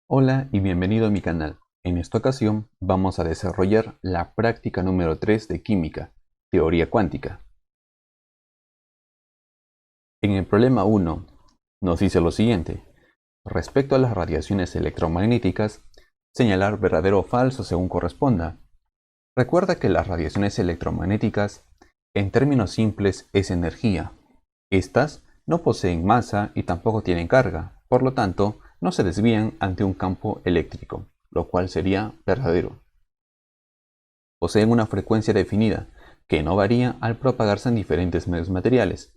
Hola y bienvenido a mi canal. En esta ocasión vamos a desarrollar la práctica número 3 de química, teoría cuántica. En el problema 1 nos dice lo siguiente: respecto a las radiaciones electromagnéticas, señalar verdadero o falso según corresponda. Recuerda que las radiaciones electromagnéticas, en términos simples, es energía. Estas no poseen masa y tampoco tienen carga, por lo tanto, no se desvían ante un campo eléctrico, lo cual sería verdadero. Poseen una frecuencia definida, que no varía al propagarse en diferentes medios materiales.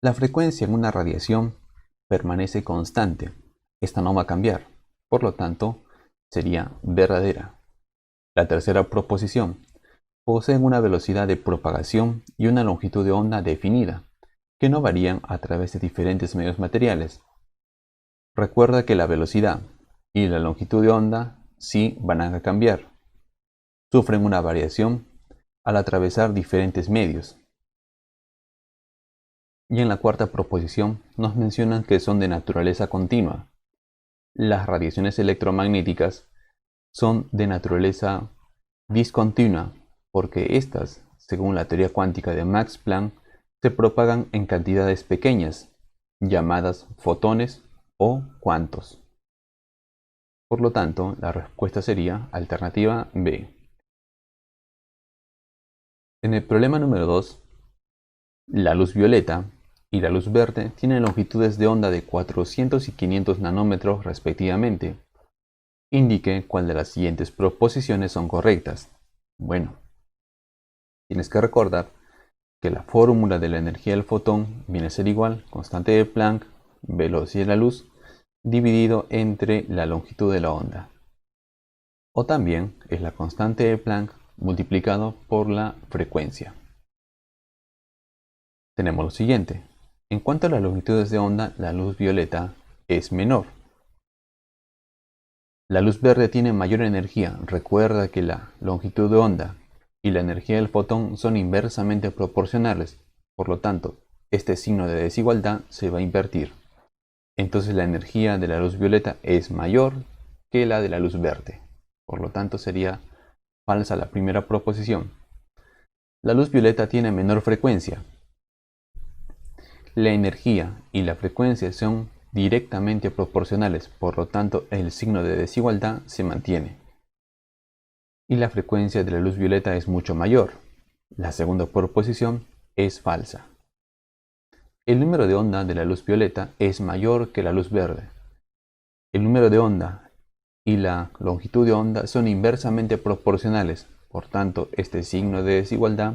La frecuencia en una radiación permanece constante. Esta no va a cambiar, por lo tanto, sería verdadera. La tercera proposición: poseen una velocidad de propagación y una longitud de onda definida, que no varían a través de diferentes medios materiales. Recuerda que la velocidad y la longitud de onda sí van a cambiar. Sufren una variación al atravesar diferentes medios. Y en la cuarta proposición nos mencionan que son de naturaleza continua. Las radiaciones electromagnéticas son de naturaleza discontinua porque estas, según la teoría cuántica de Max Planck, se propagan en cantidades pequeñas, llamadas fotones o cuantos. Por lo tanto, la respuesta sería alternativa B. En el problema número 2, la luz violeta y la luz verde tienen longitudes de onda de 400 y 500 nanómetros respectivamente. Indique cuál de las siguientes proposiciones son correctas. Bueno, tienes que recordar que la fórmula de la energía del fotón viene a ser igual: constante de Planck, velocidad de la luz, dividido entre la longitud de la onda. O también es la constante de Planck multiplicado por la frecuencia. Tenemos lo siguiente: en cuanto a las longitudes de onda, la luz violeta es menor. La luz verde tiene mayor energía. Recuerda que la longitud de onda y la energía del fotón son inversamente proporcionales. Por lo tanto, este signo de desigualdad se va a invertir. Entonces la energía de la luz violeta es mayor que la de la luz verde. Por lo tanto, sería falsa la primera proposición. La luz violeta tiene menor frecuencia. La energía y la frecuencia son directamente proporcionales, por lo tanto el signo de desigualdad se mantiene. Y la frecuencia de la luz violeta es mucho mayor. La segunda proposición es falsa. El número de onda de la luz violeta es mayor que la luz verde. El número de onda y la longitud de onda son inversamente proporcionales, por tanto este signo de desigualdad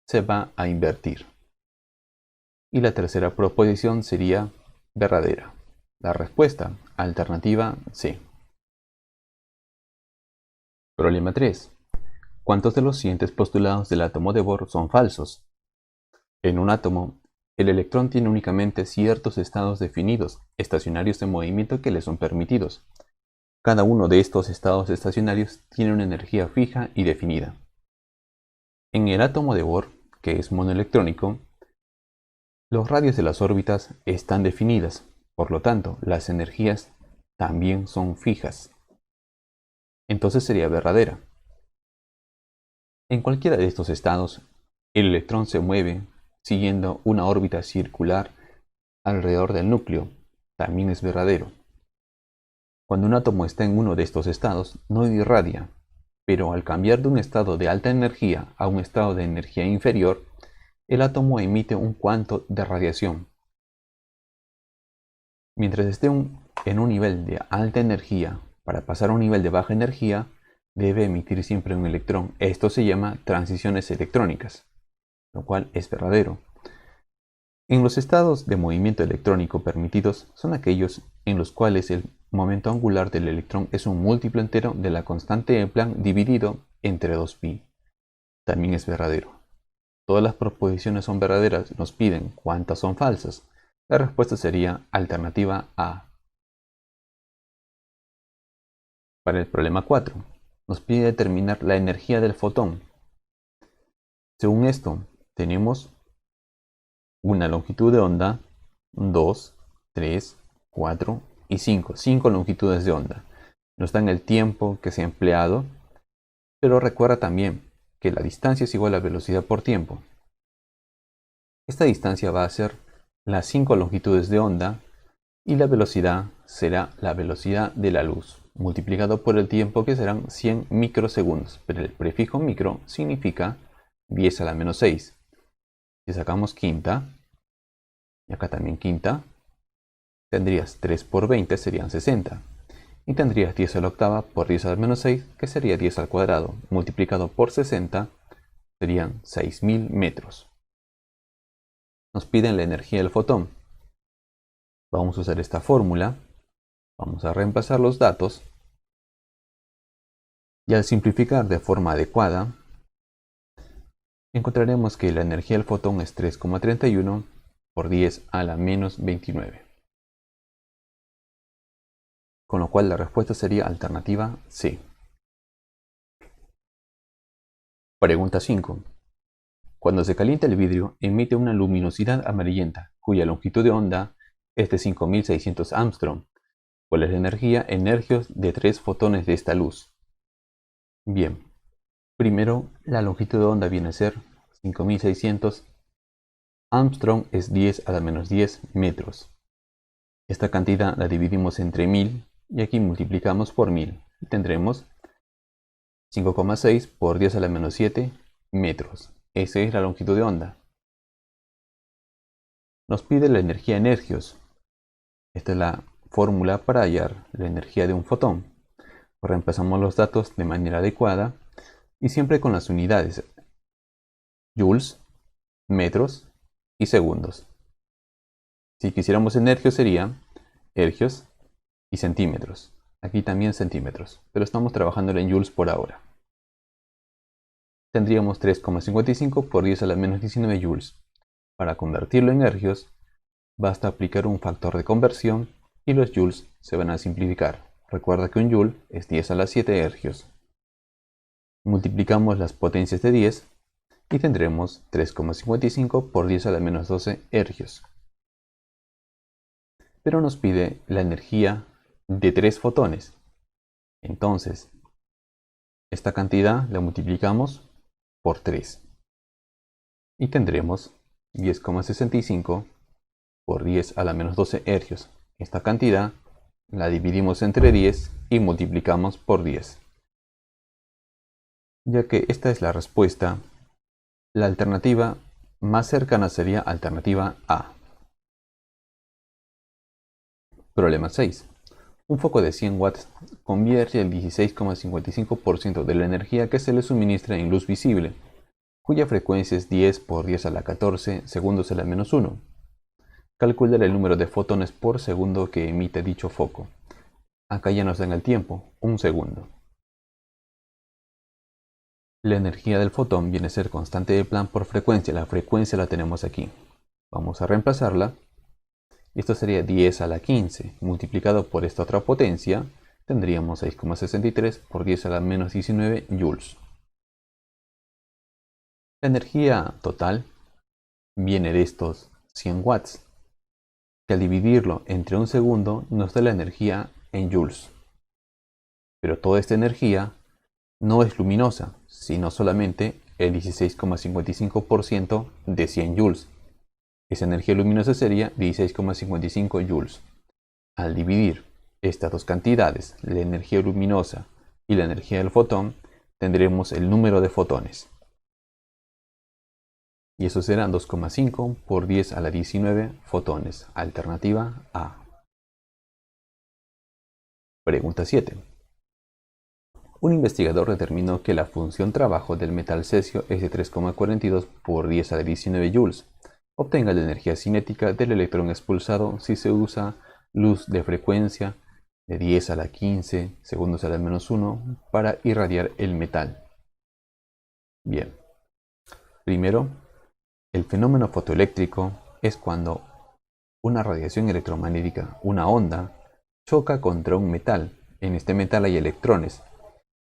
se va a invertir. Y la tercera proposición sería verdadera. La respuesta, alternativa C. Problema 3. ¿Cuántos de los siguientes postulados del átomo de Bohr son falsos? En un átomo, el electrón tiene únicamente ciertos estados definidos, estacionarios en movimiento, que le son permitidos. Cada uno de estos estados estacionarios tiene una energía fija y definida. En el átomo de Bohr, que es monoelectrónico, los radios de las órbitas están definidas, por lo tanto, las energías también son fijas. Entonces sería verdadera. En cualquiera de estos estados, el electrón se mueve siguiendo una órbita circular alrededor del núcleo. También es verdadero. Cuando un átomo está en uno de estos estados, no irradia, pero al cambiar de un estado de alta energía a un estado de energía inferior, el átomo emite un cuanto de radiación. Mientras esté en un nivel de alta energía, para pasar a un nivel de baja energía, debe emitir siempre un electrón. Esto se llama transiciones electrónicas, lo cual es verdadero. En los estados de movimiento electrónico permitidos son aquellos en los cuales el momento angular del electrón es un múltiplo entero de la constante de Planck dividido entre 2pi. También es verdadero. Todas las proposiciones son verdaderas. Nos piden cuántas son falsas. La respuesta sería alternativa A. Para el problema 4, nos pide determinar la energía del fotón. Según esto, tenemos una longitud de onda, 2, 3, 4 y 5. 5 longitudes de onda. Nos dan el tiempo que se ha empleado, pero recuerda también que la distancia es igual a velocidad por tiempo. Esta distancia va a ser las 5 longitudes de onda y la velocidad será la velocidad de la luz, multiplicado por el tiempo, que serán 100 microsegundos, pero el prefijo micro significa 10 a la menos 6. Si sacamos quinta, y acá también quinta, tendrías 3 por 20, serían 60. Y tendrías 10 a la octava por 10 a la menos 6, que sería 10 al cuadrado, multiplicado por 60, serían 6000 metros. Nos piden la energía del fotón. Vamos a usar esta fórmula, vamos a reemplazar los datos, y al simplificar de forma adecuada, encontraremos que la energía del fotón es 3,31 por 10 a la menos 29. Con lo cual la respuesta sería alternativa C. Pregunta 5. Cuando se calienta el vidrio, emite una luminosidad amarillenta, cuya longitud de onda es de 5600 Armstrong. ¿Cuál es la energía en hercios de 3 fotones de esta luz? Bien, primero la longitud de onda viene a ser 5600 Armstrong, es 10 a la menos 10 metros. Esta cantidad la dividimos entre 1000 y aquí multiplicamos por 1000 y tendremos 5,6 por 10 a la menos 7 metros. Esa es la longitud de onda. Nos pide la energía en hercios. Esta es la fórmula para hallar la energía de un fotón. Reemplazamos los datos de manera adecuada y siempre con las unidades joules, metros y segundos. Si quisiéramos en hercios sería hercios y centímetros. Aquí también centímetros, pero estamos trabajando en joules por ahora. Tendríamos 3,55 por 10 a la menos 19 joules. Para convertirlo en hercios, basta aplicar un factor de conversión y los joules se van a simplificar. Recuerda que un joule es 10 a la 7 hercios. Multiplicamos las potencias de 10 y tendremos 3,55 por 10 a la menos 12 hercios. Pero nos pide la energía de 3 fotones. Entonces, esta cantidad la multiplicamos por 3. Y tendremos 10,65 por 10 a la menos 12 hercios. Esta cantidad la dividimos entre 10 y multiplicamos por 10. Ya que esta es la respuesta, la alternativa más cercana sería alternativa A. Problema 6. Un foco de 100 watts convierte el 16,55% de la energía que se le suministra en luz visible, cuya frecuencia es 10 por 10 a la 14 segundos a la menos 1. Calcular el número de fotones por segundo que emite dicho foco. Acá ya nos dan el tiempo, un segundo. La energía del fotón viene a ser constante de Planck por frecuencia. La frecuencia la tenemos aquí. Vamos a reemplazarla. Esto sería 10 a la 15 multiplicado por esta otra potencia. Tendríamos 6,63 por 10 a la menos 19 joules. La energía total viene de estos 100 watts, que al dividirlo entre un segundo nos da la energía en joules. Pero toda esta energía no es luminosa, sino solamente el 16,55% de 100 joules. Esa energía luminosa sería 16,55 joules. Al dividir estas dos cantidades, la energía luminosa y la energía del fotón, tendremos el número de fotones. Y eso serán 2,5 por 10 a la 19 fotones. Alternativa A. Pregunta 7. Un investigador determinó que la función trabajo del metal cesio es de 3,42 por 10 a la 19 joules. Obtenga la energía cinética del electrón expulsado si se usa luz de frecuencia de 10 a la 15 segundos a la menos 1 para irradiar el metal. Bien. Primero, el fenómeno fotoeléctrico es cuando una radiación electromagnética, una onda, choca contra un metal. En este metal hay electrones.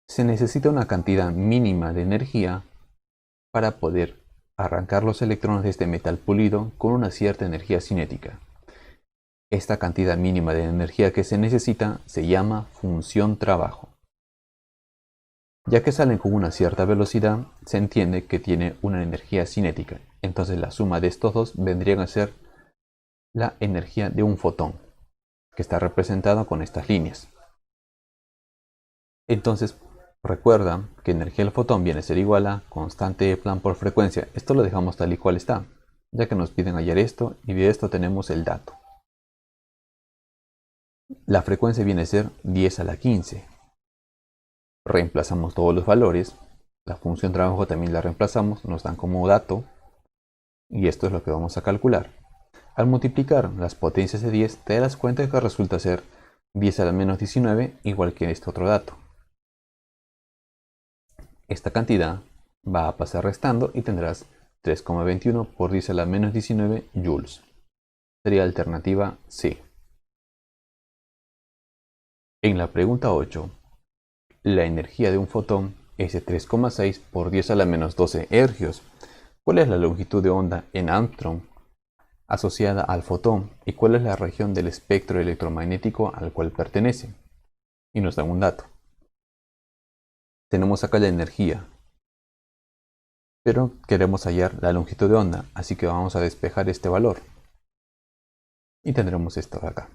Se necesita una cantidad mínima de energía para poder arrancar los electrones de este metal pulido con una cierta energía cinética. Esta cantidad mínima de energía que se necesita se llama función trabajo. Ya que salen con una cierta velocidad, se entiende que tiene una energía cinética. Entonces la suma de estos dos vendrían a ser la energía de un fotón, que está representado con estas líneas. Entonces, recuerda que energía del fotón viene a ser igual a constante de Planck por frecuencia. Esto lo dejamos tal y cual está, ya que nos piden hallar esto y de esto tenemos el dato. La frecuencia viene a ser 10 a la 15. Reemplazamos todos los valores. La función trabajo también la reemplazamos, nos dan como dato. Y esto es lo que vamos a calcular. Al multiplicar las potencias de 10, te das cuenta que resulta ser 10 a la menos 19 igual que este otro dato. Esta cantidad va a pasar restando y tendrás 3,21 por 10 a la menos 19 joules. Sería alternativa C. En la pregunta 8, la energía de un fotón es de 3,6 por 10 a la menos 12 ergios. ¿Cuál es la longitud de onda en Armstrong asociada al fotón y cuál es la región del espectro electromagnético al cual pertenece? Y nos dan un dato. Tenemos acá la energía, pero queremos hallar la longitud de onda, así que vamos a despejar este valor. Y tendremos esto de acá.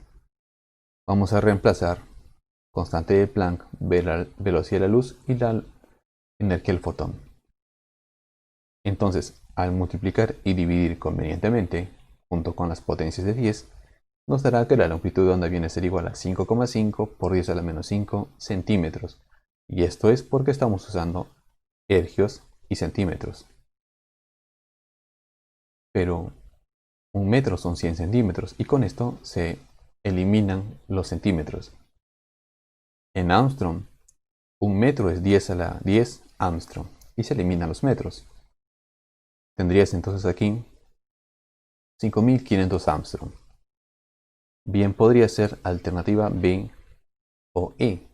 Vamos a reemplazar constante de Planck, velocidad de la luz y la energía del fotón. Entonces, al multiplicar y dividir convenientemente, junto con las potencias de 10, nos dará que la longitud de onda viene a ser igual a 5,5 por 10 a la menos 5 centímetros. Y esto es porque estamos usando ergios y centímetros. Pero un metro son 100 centímetros y con esto se eliminan los centímetros. En Armstrong, un metro es 10 a la 10 Armstrong y se eliminan los metros. Tendrías entonces aquí 5500 Armstrong. Bien podría ser alternativa B o E.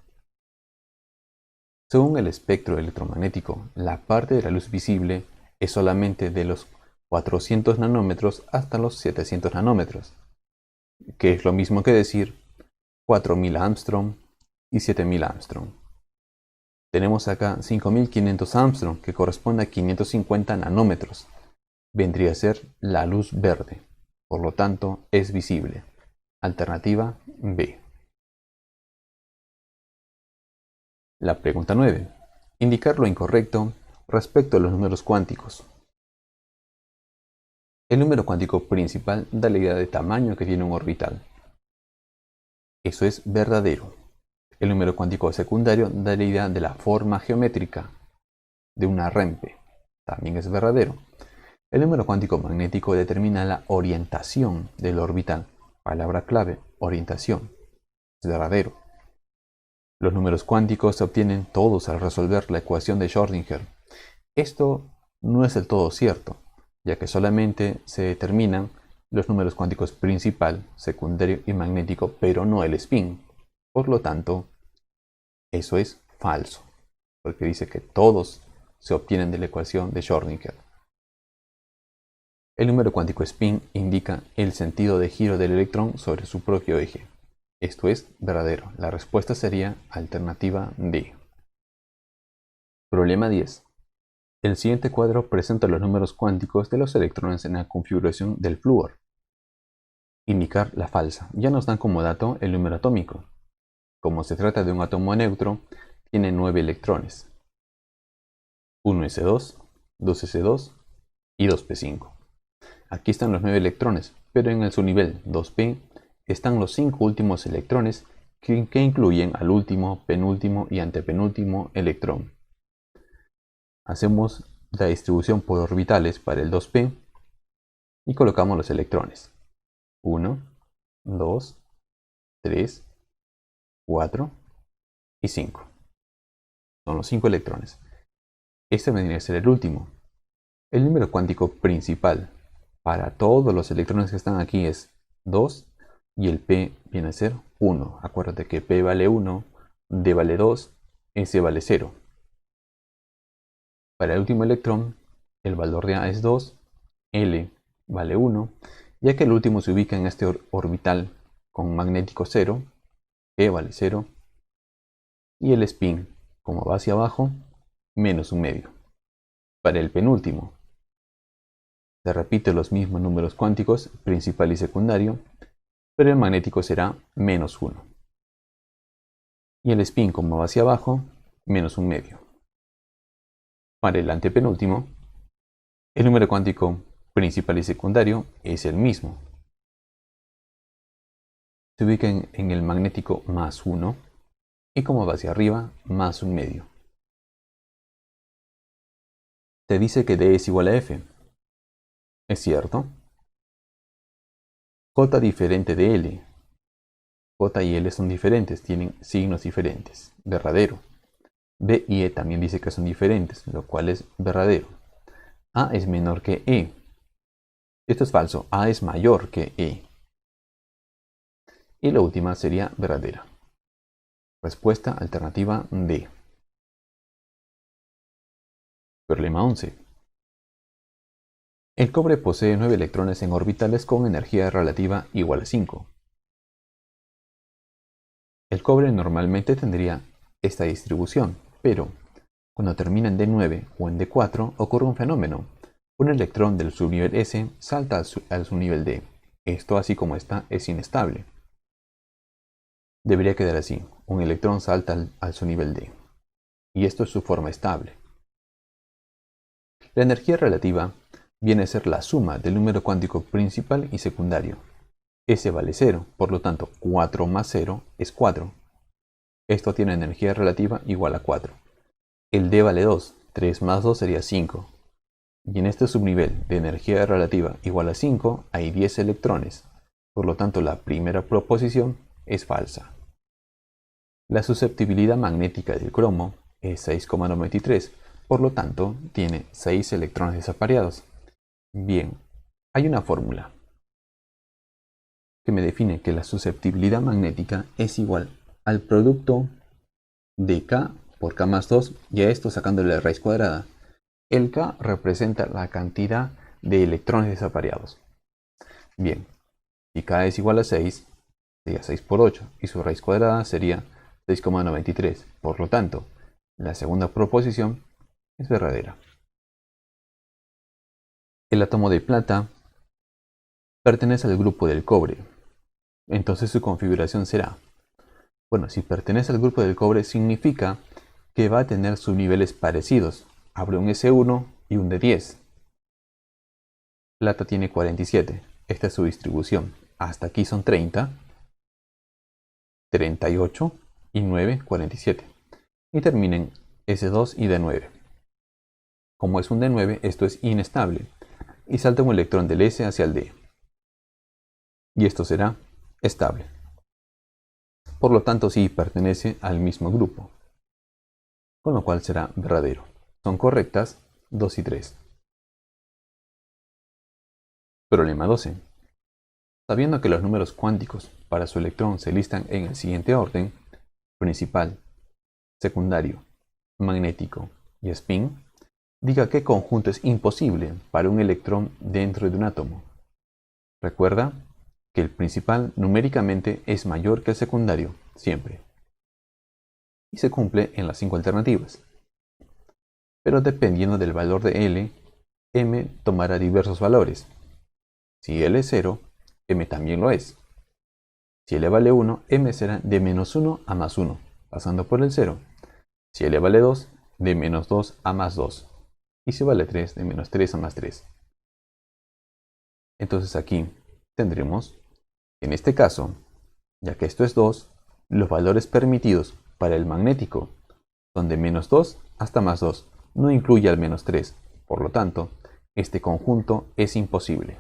Según el espectro electromagnético, la parte de la luz visible es solamente de los 400 nanómetros hasta los 700 nanómetros, que es lo mismo que decir 4000 Armstrong y 7000 Armstrong. Tenemos acá 5500 Armstrong, que corresponde a 550 nanómetros. Vendría a ser la luz verde, por lo tanto es visible. Alternativa B. La pregunta 9. Indicar lo incorrecto respecto a los números cuánticos. El número cuántico principal da la idea de tamaño que tiene un orbital. Eso es verdadero. El número cuántico secundario da la idea de la forma geométrica de una rempe. También es verdadero. El número cuántico magnético determina la orientación del orbital. Palabra clave, orientación. Es verdadero. Los números cuánticos se obtienen todos al resolver la ecuación de Schrödinger. Esto no es del todo cierto, ya que solamente se determinan los números cuánticos principal, secundario y magnético, pero no el spin. Por lo tanto, eso es falso, porque dice que todos se obtienen de la ecuación de Schrödinger. El número cuántico spin indica el sentido de giro del electrón sobre su propio eje. Esto es verdadero. La respuesta sería alternativa D. Problema 10. El siguiente cuadro presenta los números cuánticos de los electrones en la configuración del flúor. Indicar la falsa. Ya nos dan como dato el número atómico. Como se trata de un átomo neutro, tiene 9 electrones. 1s2, 2s2 y 2p5. Aquí están los 9 electrones, pero en el subnivel 2p están los 5 últimos electrones que incluyen al último, penúltimo y antepenúltimo electrón. Hacemos la distribución por orbitales para el 2p y colocamos los electrones. 1, 2, 3, 4 y 5. Son los 5 electrones. Este vendría a ser el último. El número cuántico principal para todos los electrones que están aquí es 2 y el P viene a ser 1. Acuérdate que P vale 1, D vale 2, S vale 0. Para el último electrón, el valor de A es 2, L vale 1, ya que el último se ubica en este orbital con magnético 0, E vale 0, y el spin, como va hacia abajo, menos un medio. Para el penúltimo, se repiten los mismos números cuánticos, principal y secundario, pero el magnético será menos 1. Y el spin, como va hacia abajo, menos un medio. Para el antepenúltimo, el número cuántico principal y secundario es el mismo. Se ubica en el magnético más 1 y como va hacia arriba, más un medio. Te dice que D es igual a F. ¿Es cierto? J diferente de L. J y L son diferentes, tienen signos diferentes. Verdadero. B y E también dice que son diferentes, lo cual es verdadero. A es menor que E. Esto es falso. A es mayor que E. Y la última sería verdadera. Respuesta alternativa D. Problema 11. El cobre posee 9 electrones en orbitales con energía relativa igual a 5. El cobre normalmente tendría esta distribución, pero cuando termina en D9 o en D4 ocurre un fenómeno. Un electrón del subnivel S salta al subnivel D. Esto, así como está, es inestable. Debería quedar así. Un electrón salta al subnivel D. Y esto es su forma estable. La energía relativa viene a ser la suma del número cuántico principal y secundario. S vale 0, por lo tanto 4 más 0 es 4. Esto tiene energía relativa igual a 4. El D vale 2, 3 más 2 sería 5. Y en este subnivel de energía relativa igual a 5 hay 10 electrones. Por lo tanto, la primera proposición es falsa. La susceptibilidad magnética del cromo es 6,93. Por lo tanto, tiene 6 electrones desapareados. Bien, hay una fórmula que me define que la susceptibilidad magnética es igual al producto de K por K más 2 y a esto sacándole la raíz cuadrada. El K representa la cantidad de electrones desapareados. Bien, si K es igual a 6, sería 6 por 8 y su raíz cuadrada sería 6,93. Por lo tanto, la segunda proposición es verdadera. El átomo de plata pertenece al grupo del cobre. Entonces su configuración será, bueno, si pertenece al grupo del cobre significa que va a tener subniveles parecidos. Habrá un S1 y un D10. Plata tiene 47. Esta es su distribución. Hasta aquí son 30, 38 y 9, 47. Y terminen S2 y D9. Como es un D9, esto es inestable. Y salta un electrón del S hacia el D. Y esto será estable. Por lo tanto, sí pertenece al mismo grupo. Con lo cual será verdadero. Son correctas 2 y 3. Problema 12. Sabiendo que los números cuánticos para su electrón se listan en el siguiente orden: principal, secundario, magnético y spin, diga qué conjunto es imposible para un electrón dentro de un átomo. Recuerda que el principal numéricamente es mayor que el secundario, siempre. Y se cumple en las 5 alternativas. Pero dependiendo del valor de L, M tomará diversos valores. Si L es 0, M también lo es. Si L vale 1, M será de menos 1 a más 1, pasando por el 0. Si L vale 2, de menos 2 a más 2. Y si vale 3, de menos 3 a más 3. Entonces aquí tendremos, en este caso, ya que esto es 2, los valores permitidos para el magnético son de menos 2 hasta más 2. No incluye al menos 3. Por lo tanto, este conjunto es imposible.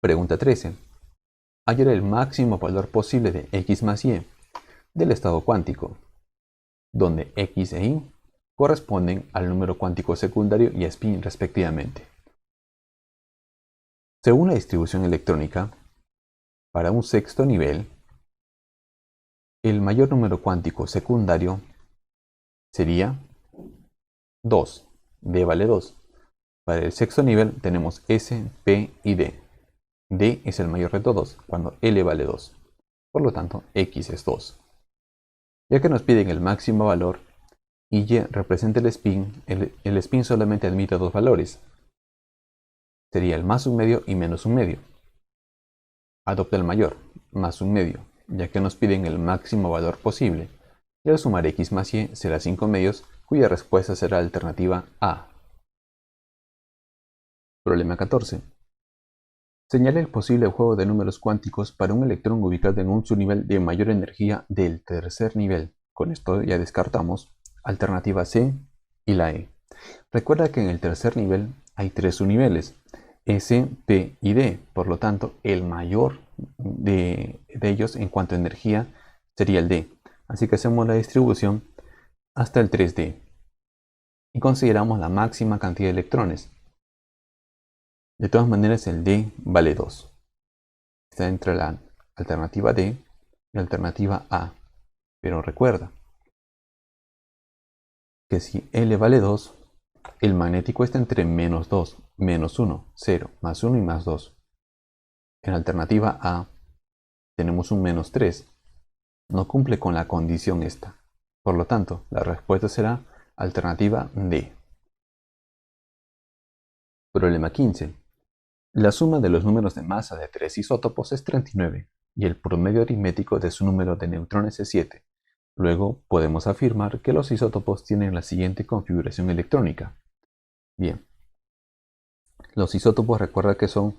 Pregunta 13. Hallar el máximo valor posible de x más y del estado cuántico, donde x e y corresponden al número cuántico secundario y spin respectivamente. Según la distribución electrónica, para un sexto nivel, el mayor número cuántico secundario sería 2, d vale 2. Para el sexto nivel tenemos S, P y D. D es el mayor de todos, cuando L vale 2. Por lo tanto, X es 2. Ya que nos piden el máximo valor y Y representa el spin, el spin solamente admite dos valores. Sería el más un medio y menos un medio. Adopta el mayor, más un medio, ya que nos piden el máximo valor posible. Y al sumar X más Y será 5 medios, cuya respuesta será alternativa A. Problema 14. Señale el posible juego de números cuánticos para un electrón ubicado en un subnivel de mayor energía del tercer nivel. Con esto ya descartamos alternativa C y la E. Recuerda que en el tercer nivel hay tres subniveles, S, P y D. Por lo tanto, el mayor de ellos en cuanto a energía sería el D. Así que hacemos la distribución hasta el 3D y consideramos la máxima cantidad de electrones. De todas maneras, el D vale 2. Está entre la alternativa D y la alternativa A. Pero recuerda que si L vale 2, el magnético está entre menos 2, menos 1, 0, más 1 y más 2. En la alternativa A tenemos un menos 3. No cumple con la condición esta. Por lo tanto, la respuesta será alternativa D. Problema 15. La suma de los números de masa de tres isótopos es 39 y el promedio aritmético de su número de neutrones es 7. Luego podemos afirmar que los isótopos tienen la siguiente configuración electrónica. Bien, los isótopos recuerda que son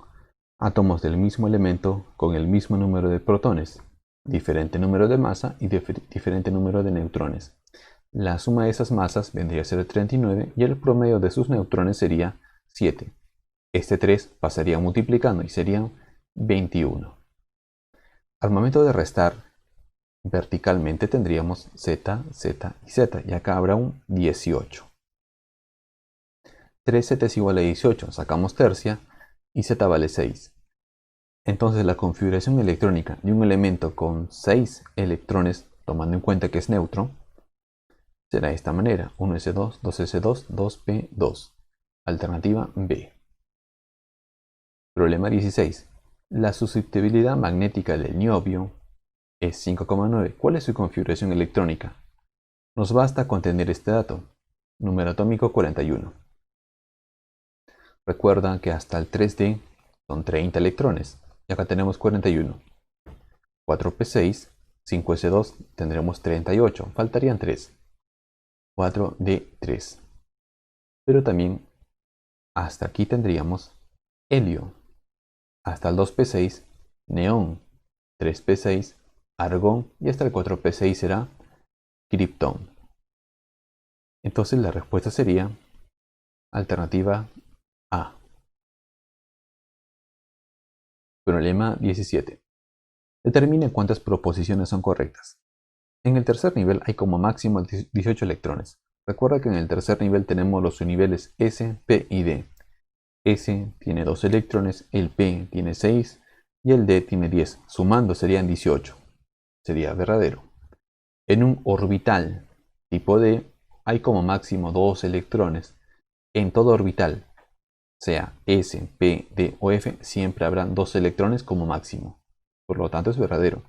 átomos del mismo elemento con el mismo número de protones, diferente número de masa y diferente número de neutrones. La suma de esas masas vendría a ser 39 y el promedio de sus neutrones sería 7. Este 3 pasaría multiplicando y serían 21. Al momento de restar verticalmente tendríamos Z, Z y Z y acá habrá un 18. 3Z es igual a 18, sacamos tercia y Z vale 6. Entonces la configuración electrónica de un elemento con 6 electrones, tomando en cuenta que es neutro, será de esta manera: 1s2, 2s2, 2p2. Alternativa B. Problema 16. La susceptibilidad magnética del niobio es 5,9. ¿Cuál es su configuración electrónica? Nos basta con tener este dato. Número atómico 41. Recuerda que hasta el 3D son 30 electrones. Y acá tenemos 41. 4p6, 5s2 tendremos 38. Faltarían 3. 4d3. Pero también hasta aquí tendríamos helio. Hasta el 2p6, neón. 3p6, argón. Y hasta el 4p6 será kriptón. Entonces la respuesta sería alternativa A. Problema 17. Determine cuántas proposiciones son correctas. En el tercer nivel hay como máximo 18 electrones. Recuerda que en el tercer nivel tenemos los subniveles S, P y D. S tiene 2 electrones, el P tiene 6 y el D tiene 10. Sumando serían 18. Sería verdadero. En un orbital tipo D hay como máximo 2 electrones. En todo orbital, sea S, P, D o F, siempre habrán 2 electrones como máximo. Por lo tanto es verdadero.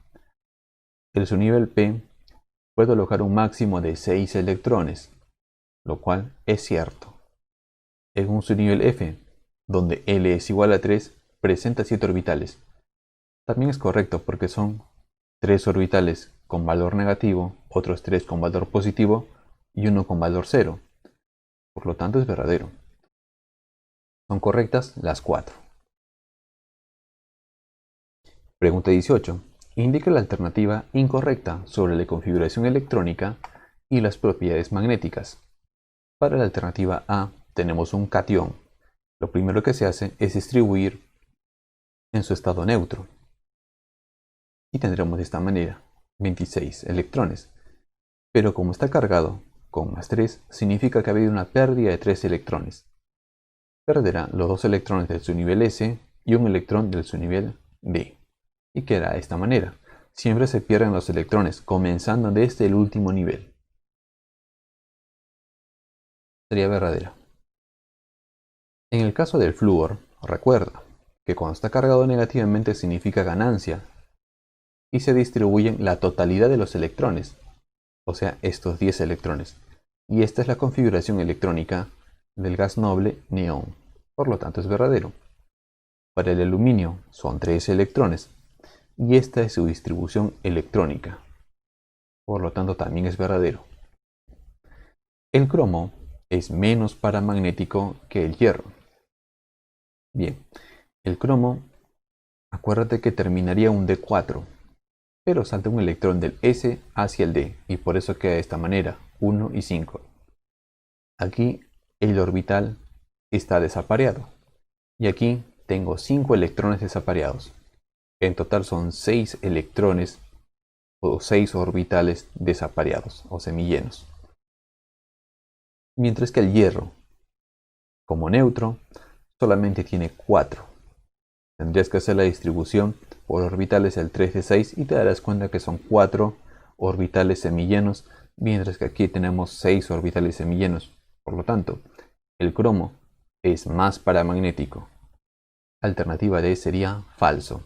El subnivel P puede alojar un máximo de 6 electrones, lo cual es cierto. En un subnivel F, donde L es igual a 3, presenta 7 orbitales. También es correcto porque son 3 orbitales con valor negativo, otros 3 con valor positivo y uno con valor 0. Por lo tanto es verdadero. Son correctas las 4. Pregunta 18. Indica la alternativa incorrecta sobre la configuración electrónica y las propiedades magnéticas. Para la alternativa A tenemos un catión. Lo primero que se hace es distribuir en su estado neutro. Y tendremos de esta manera 26 electrones. Pero como está cargado con más 3, significa que ha habido una pérdida de 3 electrones. Perderá los 2 electrones del subnivel S y un electrón del subnivel D. Y queda de esta manera. Siempre se pierden los electrones, comenzando desde el último nivel. Sería verdadera. En el caso del flúor, recuerda que cuando está cargado negativamente significa ganancia y se distribuyen la totalidad de los electrones, o sea, estos 10 electrones. Y esta es la configuración electrónica del gas noble neón. Por lo tanto, es verdadero. Para el aluminio son 3 electrones y esta es su distribución electrónica. Por lo tanto, también es verdadero. El cromo es menos paramagnético que el hierro. Bien, el cromo, acuérdate que terminaría un D4, pero salta un electrón del S hacia el D y por eso queda de esta manera, 1 y 5. Aquí el orbital está desapareado y aquí tengo 5 electrones desapareados. En total son 6 electrones o 6 orbitales desapareados o semillenos. Mientras que el hierro, como neutro, solamente tiene 4. Tendrías que hacer la distribución por orbitales el 3 de 6 y te darás cuenta que son 4 orbitales semillenos, mientras que aquí tenemos 6 orbitales semillenos. Por lo tanto, el cromo es más paramagnético. Alternativa D sería falso.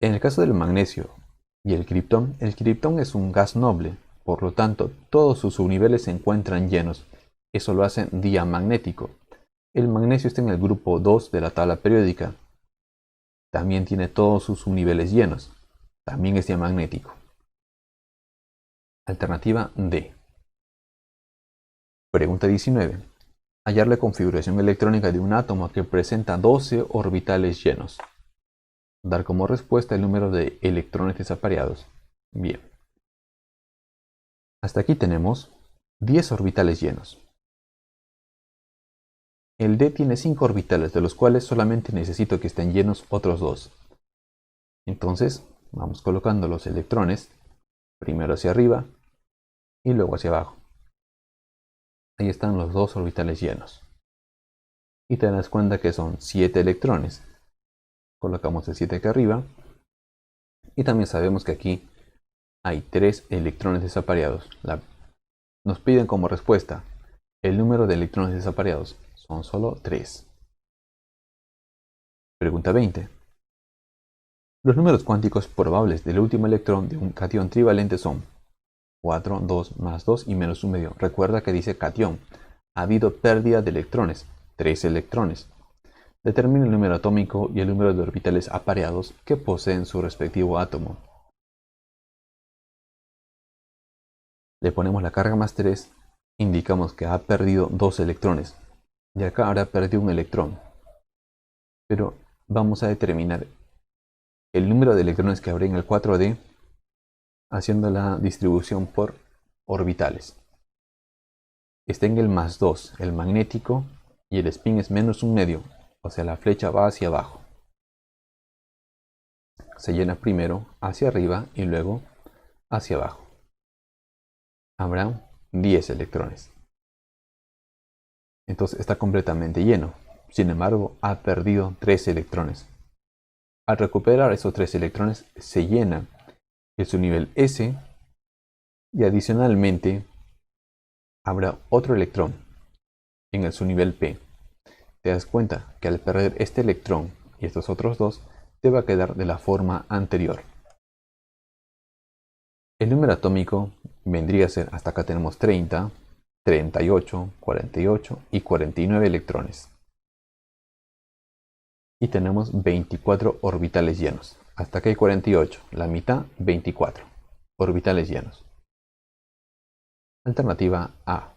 En el caso del magnesio y el criptón es un gas noble, por lo tanto todos sus subniveles se encuentran llenos. Eso lo hace diamagnético. El magnesio está en el grupo 2 de la tabla periódica. También tiene todos sus subniveles llenos. También es diamagnético. Alternativa D. Pregunta 19. Hallar la configuración electrónica de un átomo que presenta 12 orbitales llenos. Dar como respuesta el número de electrones desapareados. Bien. Hasta aquí tenemos 10 orbitales llenos. El D tiene 5 orbitales, de los cuales solamente necesito que estén llenos otros 2. Entonces, vamos colocando los electrones, primero hacia arriba y luego hacia abajo. Ahí están los 2 orbitales llenos. Y te das cuenta que son 7 electrones. Colocamos el 7 acá arriba. Y también sabemos que aquí hay 3 electrones desapareados. Nos piden como respuesta el número de electrones desapareados. Son solo 3. Pregunta 20. Los números cuánticos probables del último electrón de un catión trivalente son 4, 2, más 2 y menos 1 medio. Recuerda que dice catión. Ha habido pérdida de electrones. 3 electrones. Determina el número atómico y el número de orbitales apareados que poseen su respectivo átomo. Le ponemos la carga más 3, indicamos que ha perdido 2 electrones. Y acá ahora perdió un electrón. Pero vamos a determinar el número de electrones que habrá en el 4D haciendo la distribución por orbitales. Está en el más 2, el magnético, y el spin es menos 1 medio, o sea la flecha va hacia abajo. Se llena primero hacia arriba y luego hacia abajo. Habrá 10 electrones. Entonces está completamente lleno. Sin embargo, ha perdido 3 electrones. Al recuperar esos 3 electrones, se llena el subnivel S y adicionalmente habrá otro electrón en el subnivel P. Te das cuenta que al perder este electrón y estos otros 2, te va a quedar de la forma anterior. El número atómico vendría a ser, hasta acá tenemos 30, 38, 48 y 49 electrones. Y tenemos 24 orbitales llenos. Hasta acá hay 48, la mitad 24 orbitales llenos. Alternativa A.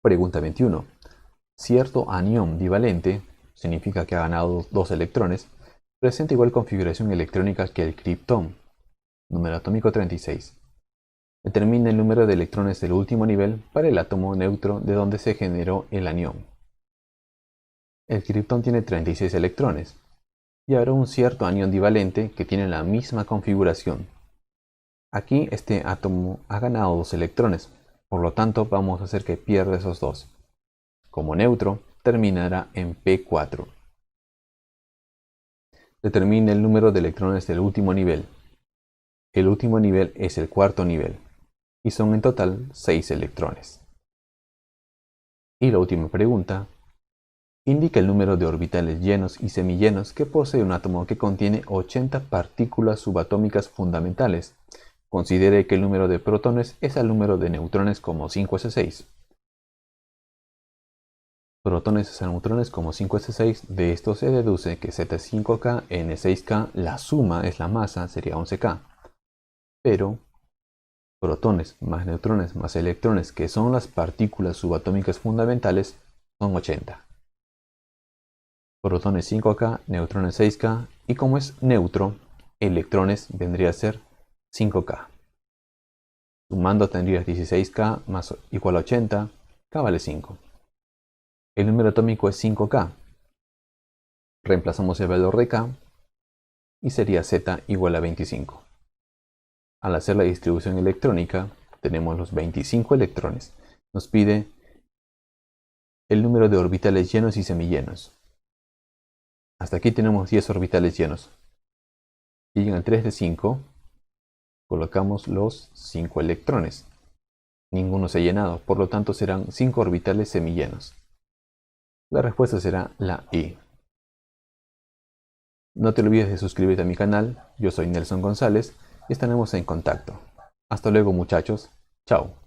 Pregunta 21. Cierto anión divalente, significa que ha ganado 2 electrones, presenta igual configuración electrónica que el criptón, número atómico 36. Determina el número de electrones del último nivel para el átomo neutro de donde se generó el anión. El criptón tiene 36 electrones, y habrá un cierto anión divalente que tiene la misma configuración. Aquí este átomo ha ganado 2 electrones, por lo tanto vamos a hacer que pierda esos 2. Como neutro, terminará en P4. Determine el número de electrones del último nivel. El último nivel es el cuarto nivel, y son en total 6 electrones. Y la última pregunta, indica el número de orbitales llenos y semillenos que posee un átomo que contiene 80 partículas subatómicas fundamentales. Considere que el número de protones es el número de neutrones como 5s6. Protones a neutrones como 5s6, de esto se deduce que Z5K N6K, la suma es la masa, sería 11K. Pero protones más neutrones más electrones, que son las partículas subatómicas fundamentales, son 80. Protones 5K, neutrones 6K, y como es neutro, electrones vendría a ser 5K. Sumando tendrías 16K más igual a 80, K vale 5. El número atómico es 5K. Reemplazamos el valor de K y sería Z igual a 25. Al hacer la distribución electrónica, tenemos los 25 electrones. Nos pide el número de orbitales llenos y semillenos. Hasta aquí tenemos 10 orbitales llenos. Y en el 3 de 5 colocamos los 5 electrones. Ninguno se ha llenado, por lo tanto serán 5 orbitales semillenos. La respuesta será la I. No te olvides de suscribirte a mi canal, yo soy Nelson González y estaremos en contacto. Hasta luego muchachos, chao.